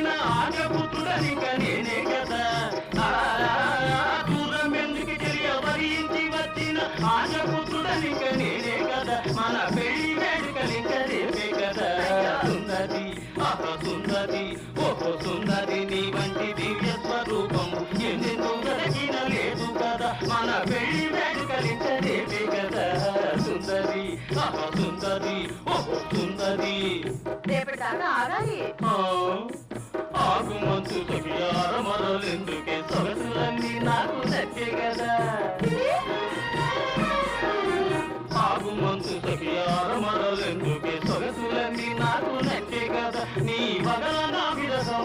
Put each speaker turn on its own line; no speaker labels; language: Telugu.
వచ్చిన ఆర్యపుత్రుడనిక నేనే కదా దూరం ఎందుకు తెలియవరించి వచ్చిన ఆర్యపుత్రుడనిక నేనే కదా మన పెళ్లి వేడుకలిక రేపే కదా సుందరి సుందరి ఓహో సుందరి నీ వంటి దివ్య స్వరూపం ఎందుకు దొరికిన లేదు కదా మన పెళ్లి వేడుకలిక రేపే కదా సుందరి సుందరి ఓహో సుందరి
రేపటి దాకా ఆగాలి.
ఆగుమంచు తగియార మరలెందుకే సొగసులన్నీ నాకు నచ్చే కదా ఆగుమంచు తగియార మరలెందుకే సొగసులన్నీ నాకు నచ్చే కదా నీ వగల నా విరసము